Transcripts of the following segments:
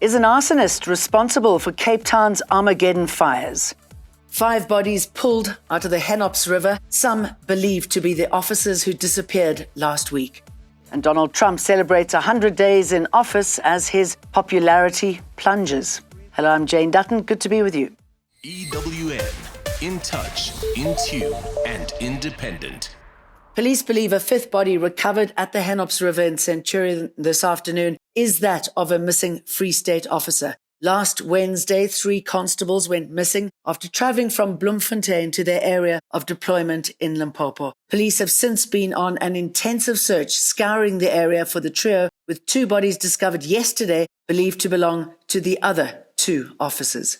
Is an arsonist responsible for Cape Town's Armageddon fires? 5 bodies pulled out of the Hennops River, some believed to be the officers who disappeared last week. And Donald Trump celebrates 100 days in office as his popularity plunges. Hello, I'm Jane Dutton. Good to be with you. EWN, in touch, in tune, and independent. Police believe a 5th body recovered at the Hennops River in Centurion this afternoon is that of a missing Free State officer. Last Wednesday, 3 constables went missing after travelling from Bloemfontein to their area of deployment in Limpopo. Police have since been on an intensive search, scouring the area for the trio, with 2 bodies discovered yesterday believed to belong to the other 2 officers.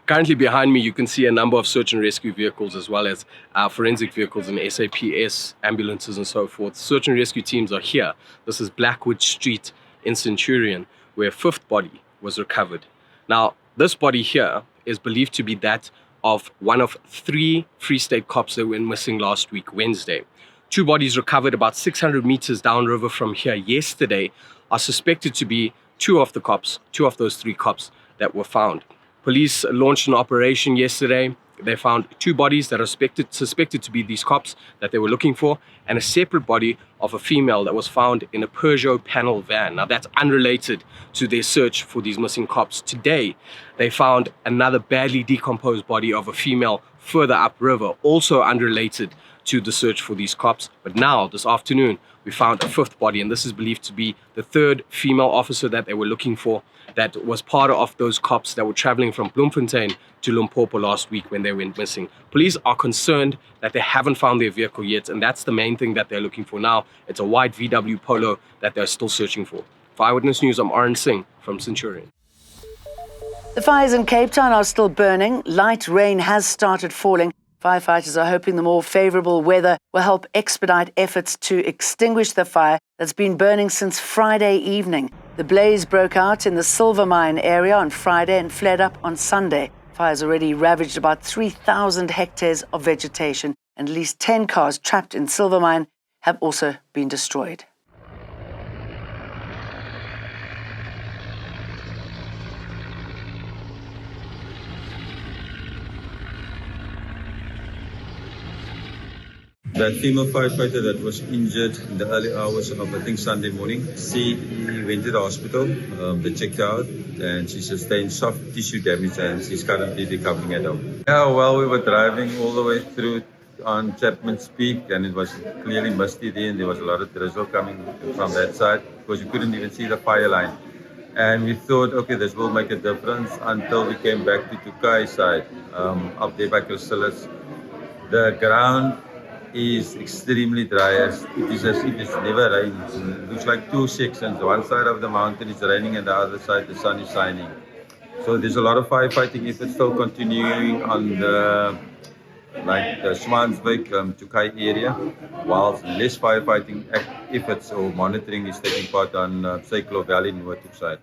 Currently behind me, you can see a number of search and rescue vehicles as well as forensic vehicles and SAPS, ambulances and so forth. Search and rescue teams are here. This is Blackwood Street in Centurion, where a 5th body was recovered. Now, this body here is believed to be that of one of 3 Free State cops that went missing last week, Wednesday. 2 bodies recovered about 600 meters downriver from here yesterday are suspected to be 2 of the cops, 2 of those 3 cops that were found. Police launched an operation yesterday. They found 2 bodies that are suspected to be these cops that they were looking for, and a separate body of a female that was found in a Peugeot panel van. Now, that's unrelated to their search for these missing cops. Today, they found another badly decomposed body of a female further upriver, also unrelated to the search for these cops. But now, this afternoon, we found a 5th body, and this is believed to be the 3rd female officer that they were looking for, that was part of those cops that were traveling from Bloemfontein to Limpopo last week when they went missing. Police are concerned that they haven't found their vehicle yet, and that's the main thing that they're looking for now. It's a white VW Polo that they're still searching for. For Eyewitness News, I'm Arun Singh from Centurion. The fires in Cape Town are still burning. Light rain has started falling. Firefighters are hoping the more favourable weather will help expedite efforts to extinguish the fire that's been burning since Friday evening. The blaze broke out in the silver mine area on Friday and flared up on Sunday. Fires already ravaged about 3,000 hectares of vegetation, and at least 10 cars trapped in silver mine have also been destroyed. That female firefighter that was injured in the early hours of, I think, Sunday morning, she went to the hospital, they checked her out, and she sustained soft tissue damage, and she's currently recovering at home. Yeah, well, we were driving all the way through on Chapman's Peak, and it was clearly misty there, and there was a lot of drizzle coming from that side, because you couldn't even see the fire line. And we thought, okay, this will make a difference, until we came back to Tukai's side, up there by Chrysalis. The ground is extremely dry, as it is as if it's never rained. It looks like 2 sections. One side of the mountain is raining and the other side the sun is shining. So there's a lot of firefighting efforts still continuing on the Swansbeek, Tukai area, whilst less firefighting efforts or monitoring is taking part on Cyclo Valley and Noordhoek side.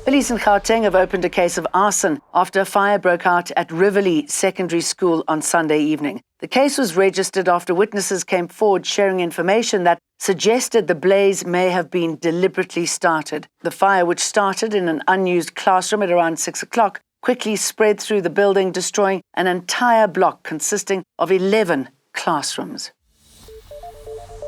Police in Gauteng have opened a case of arson after a fire broke out at Riverlea Secondary School on Sunday evening. The case was registered after witnesses came forward sharing information that suggested the blaze may have been deliberately started. The fire, which started in an unused classroom at around 6 o'clock, quickly spread through the building, destroying an entire block consisting of 11 classrooms.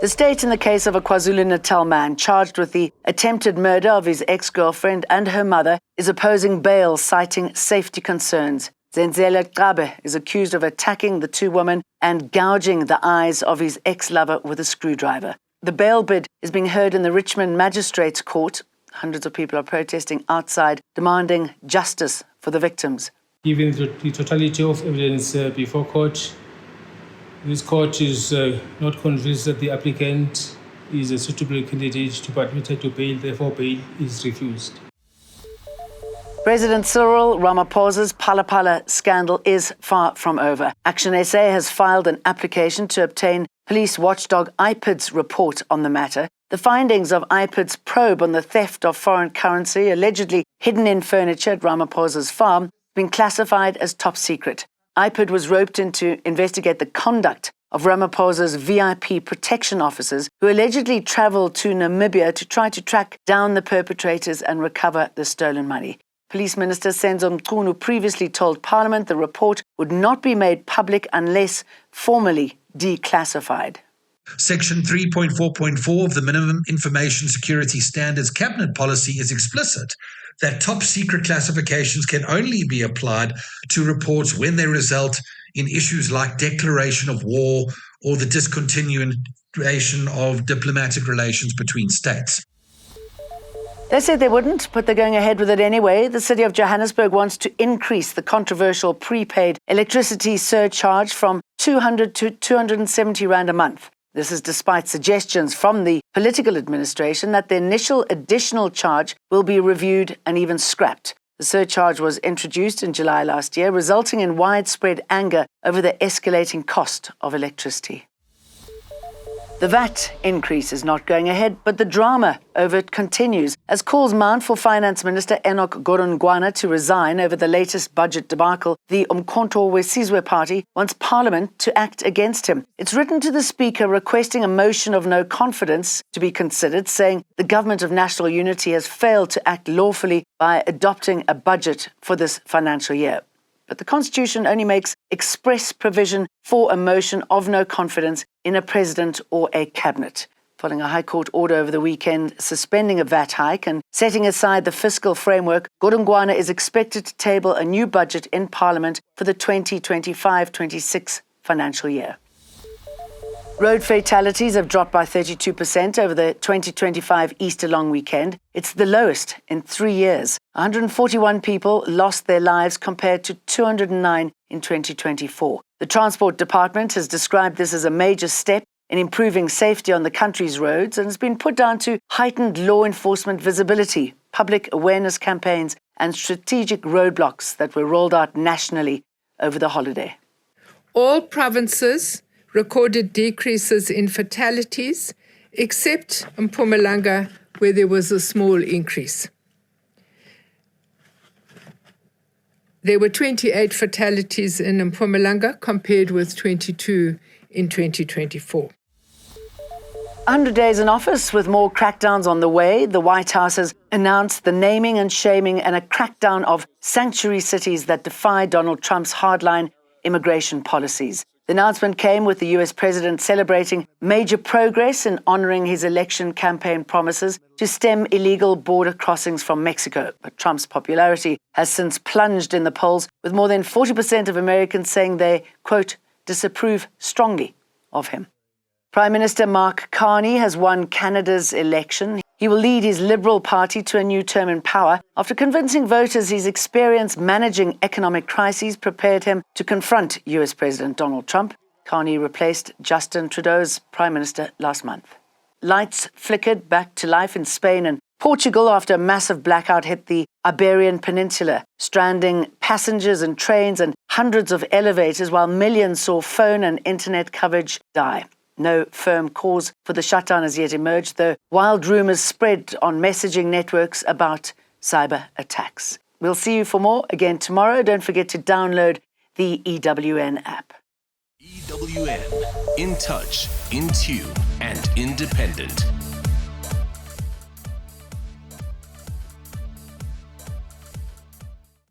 The state in the case of a KwaZulu-Natal man charged with the attempted murder of his ex-girlfriend and her mother is opposing bail, citing safety concerns. Zenzele Qabe is accused of attacking the 2 women and gouging the eyes of his ex-lover with a screwdriver. The bail bid is being heard in the Richmond Magistrates Court. Hundreds of people are protesting outside, demanding justice for the victims. Given the totality of evidence before court, this court is not convinced that the applicant is a suitable candidate to be admitted to bail, therefore bail is refused. President Cyril Ramaphosa's Phala scandal is far from over. Action SA has filed an application to obtain police watchdog IPID's report on the matter. The findings of IPID's probe on the theft of foreign currency allegedly hidden in furniture at Ramaphosa's farm have been classified as top secret. IPID was roped in to investigate the conduct of Ramaphosa's VIP protection officers who allegedly travelled to Namibia to try to track down the perpetrators and recover the stolen money. Police Minister Senzo Mchunu previously told Parliament the report would not be made public unless formally declassified. Section 3.4.4 of the Minimum Information Security Standards Cabinet Policy is explicit that top secret classifications can only be applied to reports when they result in issues like declaration of war or the discontinuation of diplomatic relations between states. They said they wouldn't, but they're going ahead with it anyway. The city of Johannesburg wants to increase the controversial prepaid electricity surcharge from 200 to 270 rand a month. This is despite suggestions from the political administration that the initial additional charge will be reviewed and even scrapped. The surcharge was introduced in July last year, resulting in widespread anger over the escalating cost of electricity. The VAT increase is not going ahead, but the drama over it continues as calls mount for Finance Minister Enoch Godongwana to resign over the latest budget debacle. The Umkhonto weSizwe party wants Parliament to act against him. It's written to the Speaker requesting a motion of no confidence to be considered, saying the Government of National Unity has failed to act lawfully by adopting a budget for this financial year. But the Constitution only makes express provision for a motion of no confidence in a president or a cabinet. Following a High Court order over the weekend suspending a VAT hike and setting aside the fiscal framework, Godongwana is expected to table a new budget in Parliament for the 2025-26 financial year. Road fatalities have dropped by 32% over the 2025 Easter long weekend. It's the lowest in 3 years. 141 people lost their lives compared to 209 in 2024. The Transport Department has described this as a major step in improving safety on the country's roads and has been put down to heightened law enforcement visibility, public awareness campaigns and strategic roadblocks that were rolled out nationally over the holiday. All provinces recorded decreases in fatalities, except Mpumalanga, where there was a small increase. There were 28 fatalities in Mpumalanga compared with 22 in 2024. 100 days in office with more crackdowns on the way. The White House has announced the naming and shaming and a crackdown of sanctuary cities that defy Donald Trump's hardline immigration policies. The announcement came with the US president celebrating major progress in honoring his election campaign promises to stem illegal border crossings from Mexico. But Trump's popularity has since plunged in the polls, with more than 40% of Americans saying they, quote, disapprove strongly of him. Prime Minister Mark Carney has won Canada's election. He will lead his Liberal Party to a new term in power after convincing voters his experience managing economic crises prepared him to confront US President Donald Trump. Carney replaced Justin Trudeau's Prime Minister last month. Lights flickered back to life in Spain and Portugal after a massive blackout hit the Iberian Peninsula, stranding passengers and trains and hundreds of elevators while millions saw phone and internet coverage die. No firm cause for the shutdown has yet emerged, though wild rumours spread on messaging networks about cyber attacks. We'll see you for more again tomorrow. Don't forget to download the EWN app. EWN, in touch, in tune, and independent.